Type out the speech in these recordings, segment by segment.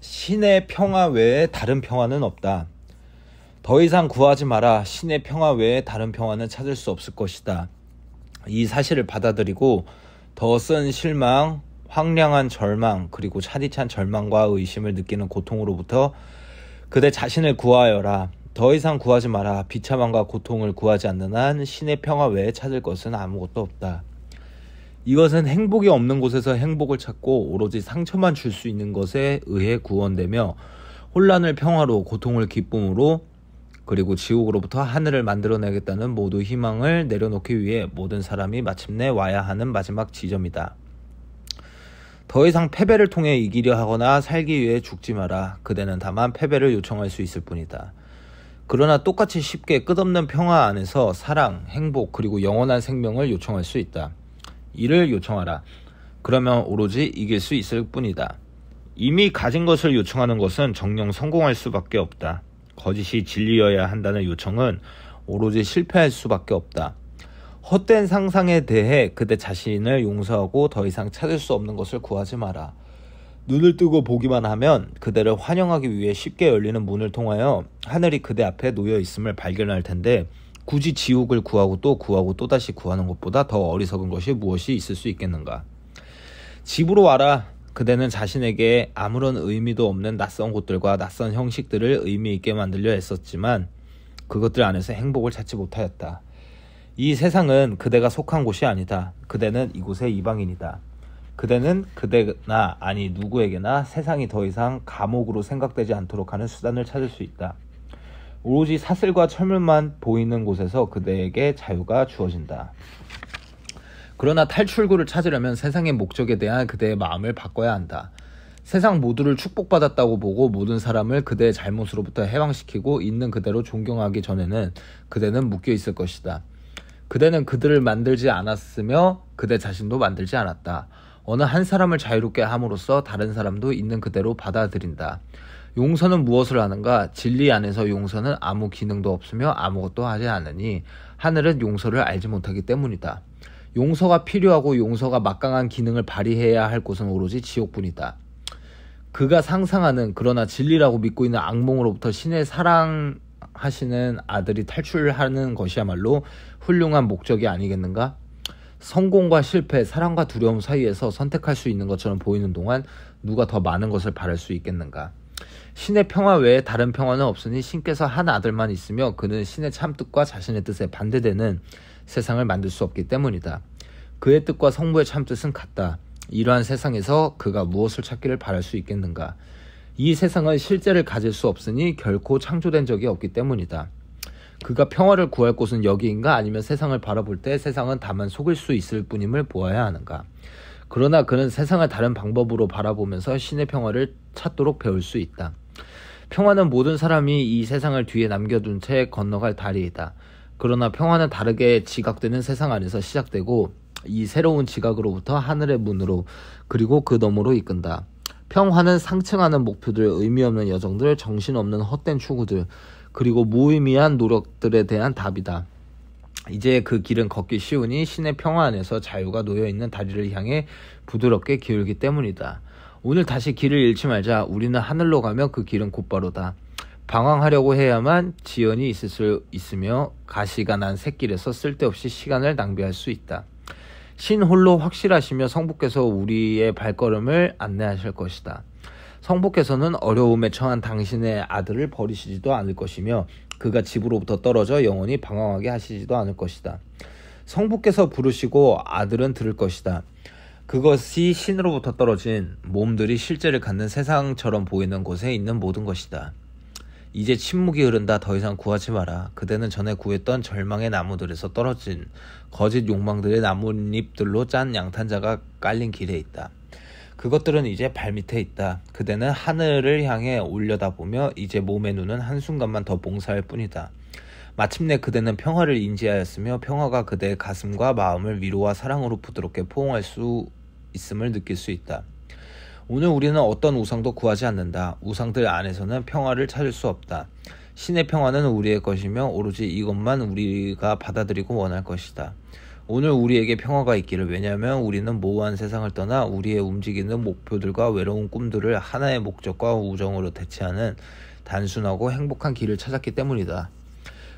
신의 평화 외에 다른 평화는 없다. 더 이상 구하지 마라. 신의 평화 외에 다른 평화는 찾을 수 없을 것이다. 이 사실을 받아들이고 더 쓴 실망, 황량한 절망, 그리고 차디찬 절망과 의심을 느끼는 고통으로부터 그대 자신을 구하여라. 더 이상 구하지 마라. 비참함과 고통을 구하지 않는 한 신의 평화 외에 찾을 것은 아무것도 없다. 이것은 행복이 없는 곳에서 행복을 찾고 오로지 상처만 줄 수 있는 것에 의해 구원되며 혼란을 평화로, 고통을 기쁨으로, 그리고 지옥으로부터 하늘을 만들어내겠다는 모두 희망을 내려놓기 위해 모든 사람이 마침내 와야 하는 마지막 지점이다. 더 이상 패배를 통해 이기려 하거나 살기 위해 죽지 마라. 그대는 다만 패배를 요청할 수 있을 뿐이다. 그러나 똑같이 쉽게 끝없는 평화 안에서 사랑, 행복, 그리고 영원한 생명을 요청할 수 있다. 이를 요청하라. 그러면 오로지 이길 수 있을 뿐이다. 이미 가진 것을 요청하는 것은 정녕 성공할 수밖에 없다. 거짓이 진리여야 한다는 요청은 오로지 실패할 수밖에 없다. 헛된 상상에 대해 그대 자신을 용서하고 더 이상 찾을 수 없는 것을 구하지 마라. 눈을 뜨고 보기만 하면 그대를 환영하기 위해 쉽게 열리는 문을 통하여 하늘이 그대 앞에 놓여 있음을 발견할 텐데 굳이 지옥을 구하고 또 다시 구하는 것보다 더 어리석은 것이 무엇이 있을 수 있겠는가. 집으로 와라. 그대는 자신에게 아무런 의미도 없는 낯선 곳들과 낯선 형식들을 의미 있게 만들려 애썼지만 그것들 안에서 행복을 찾지 못하였다. 이 세상은 그대가 속한 곳이 아니다. 그대는 이곳의 이방인이다. 그대는 그대나 아니 누구에게나 세상이 더 이상 감옥으로 생각되지 않도록 하는 수단을 찾을 수 있다. 오로지 사슬과 철물만 보이는 곳에서 그대에게 자유가 주어진다. 그러나 탈출구를 찾으려면 세상의 목적에 대한 그대의 마음을 바꿔야 한다. 세상 모두를 축복받았다고 보고 모든 사람을 그대의 잘못으로부터 해방시키고 있는 그대로 존경하기 전에는 그대는 묶여 있을 것이다. 그대는 그들을 만들지 않았으며 그대 자신도 만들지 않았다. 어느 한 사람을 자유롭게 함으로써 다른 사람도 있는 그대로 받아들인다. 용서는 무엇을 하는가? 진리 안에서 용서는 아무 기능도 없으며 아무것도 하지 않으니 하늘은 용서를 알지 못하기 때문이다. 용서가 필요하고 용서가 막강한 기능을 발휘해야 할 곳은 오로지 지옥뿐이다. 그가 상상하는 그러나 진리라고 믿고 있는 악몽으로부터 신의 사랑하시는 아들이 탈출하는 것이야말로 훌륭한 목적이 아니겠는가? 성공과 실패, 사랑과 두려움 사이에서 선택할 수 있는 것처럼 보이는 동안 누가 더 많은 것을 바랄 수 있겠는가? 신의 평화 외에 다른 평화는 없으니 신께서 한 아들만 있으며 그는 신의 참뜻과 자신의 뜻에 반대되는 세상을 만들 수 없기 때문이다. 그의 뜻과 성부의 참뜻은 같다. 이러한 세상에서 그가 무엇을 찾기를 바랄 수 있겠는가? 이 세상은 실제를 가질 수 없으니 결코 창조된 적이 없기 때문이다. 그가 평화를 구할 곳은 여기인가 아니면 세상을 바라볼 때 세상은 다만 속일 수 있을 뿐임을 보아야 하는가? 그러나 그는 세상을 다른 방법으로 바라보면서 신의 평화를 찾도록 배울 수 있다. 평화는 모든 사람이 이 세상을 뒤에 남겨둔 채 건너갈 다리이다. 그러나 평화는 다르게 지각되는 세상 안에서 시작되고 이 새로운 지각으로부터 하늘의 문으로 그리고 그 너머로 이끈다. 평화는 상층하는 목표들, 의미 없는 여정들, 정신없는 헛된 추구들, 그리고 무의미한 노력들에 대한 답이다. 이제 그 길은 걷기 쉬우니 신의 평화 안에서 자유가 놓여있는 다리를 향해 부드럽게 기울기 때문이다. 오늘 다시 길을 잃지 말자. 우리는 하늘로 가며 그 길은 곧바로다. 방황하려고 해야만 지연이 있으며 가시가 난 샛길에서 쓸데없이 시간을 낭비할 수 있다. 신 홀로 확실하시며 성부께서 우리의 발걸음을 안내하실 것이다. 성부께서는 어려움에 처한 당신의 아들을 버리시지도 않을 것이며 그가 집으로부터 떨어져 영원히 방황하게 하시지도 않을 것이다. 성부께서 부르시고 아들은 들을 것이다. 그것이 신으로부터 떨어진 몸들이 실제를 갖는 세상처럼 보이는 곳에 있는 모든 것이다. 이제 침묵이 흐른다. 더 이상 구하지 마라. 그대는 전에 구했던 절망의 나무들에서 떨어진 거짓 욕망들의 나뭇잎들로 짠 양탄자가 깔린 길에 있다. 그것들은 이제 발밑에 있다. 그대는 하늘을 향해 올려다보며 이제 몸의 눈은 한순간만 더 봉사할 뿐이다. 마침내 그대는 평화를 인지하였으며 평화가 그대의 가슴과 마음을 위로와 사랑으로 부드럽게 포옹할 수 있음을 느낄 수 있다. 오늘 우리는 어떤 우상도 구하지 않는다. 우상들 안에서는 평화를 찾을 수 없다. 신의 평화는 우리의 것이며 오로지 이것만 우리가 받아들이고 원할 것이다. 오늘 우리에게 평화가 있기를. 왜냐하면 우리는 모호한 세상을 떠나 우리의 움직이는 목표들과 외로운 꿈들을 하나의 목적과 우정으로 대체하는 단순하고 행복한 길을 찾았기 때문이다.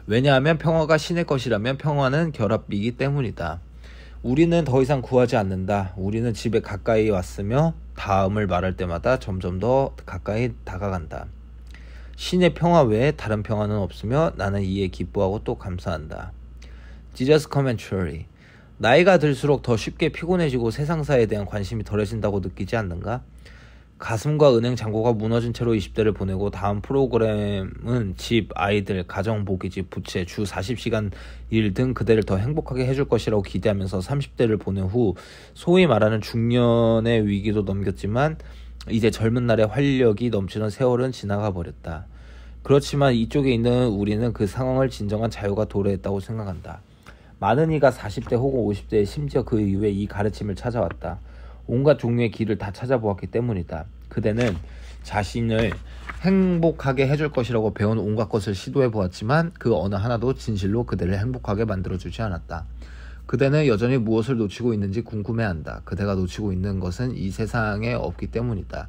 왜냐하면 평화가 신의 것이라면 평화는 결합이기 때문이다. 우리는 더 이상 구하지 않는다. 우리는 집에 가까이 왔으며 다음을 말할 때마다 점점 더 가까이 다가간다. 신의 평화 외에 다른 평화는 없으며 나는 이에 기뻐하고 또 감사한다. Jesus Commentary. 나이가 들수록 더 쉽게 피곤해지고 세상사에 대한 관심이 덜해진다고 느끼지 않는가? 가슴과 은행 잔고가 무너진 채로 20대를 보내고 다음 프로그램은 집, 아이들, 가정, 모기집, 부채, 주 40시간 일 등 그대를 더 행복하게 해줄 것이라고 기대하면서 30대를 보낸 후 소위 말하는 중년의 위기도 넘겼지만 이제 젊은 날의 활력이 넘치는 세월은 지나가 버렸다. 그렇지만 이쪽에 있는 우리는 그 상황을 진정한 자유가 도래했다고 생각한다. 많은 이가 40대 혹은 50대에 심지어 그 이후에 이 가르침을 찾아왔다. 온갖 종류의 길을 다 찾아보았기 때문이다. 그대는 자신을 행복하게 해줄 것이라고 배운 온갖 것을 시도해 보았지만 그 어느 하나도 진실로 그대를 행복하게 만들어주지 않았다. 그대는 여전히 무엇을 놓치고 있는지 궁금해한다. 그대가 놓치고 있는 것은 이 세상에 없기 때문이다.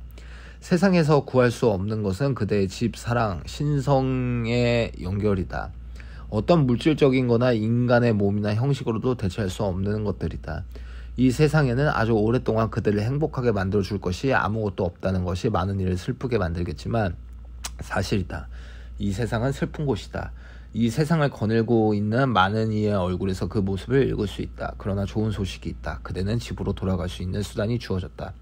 세상에서 구할 수 없는 것은 그대의 집, 사랑, 신성의 연결이다. 어떤 물질적인 거나 인간의 몸이나 형식으로도 대체할 수 없는 것들이다. 이 세상에는 아주 오랫동안 그대를 행복하게 만들어줄 것이 아무것도 없다는 것이 많은 이를 슬프게 만들겠지만 사실이다. 이 세상은 슬픈 곳이다. 이 세상을 거닐고 있는 많은 이의 얼굴에서 그 모습을 읽을 수 있다. 그러나 좋은 소식이 있다. 그대는 집으로 돌아갈 수 있는 수단이 주어졌다.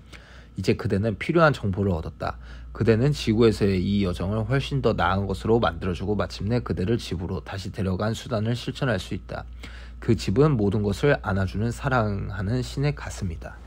이제 그대는 필요한 정보를 얻었다. 그대는 지구에서의 이 여정을 훨씬 더 나은 것으로 만들어주고 마침내 그대를 집으로 다시 데려간 수단을 실천할 수 있다. 그 집은 모든 것을 안아주는 사랑하는 신의 가슴이다.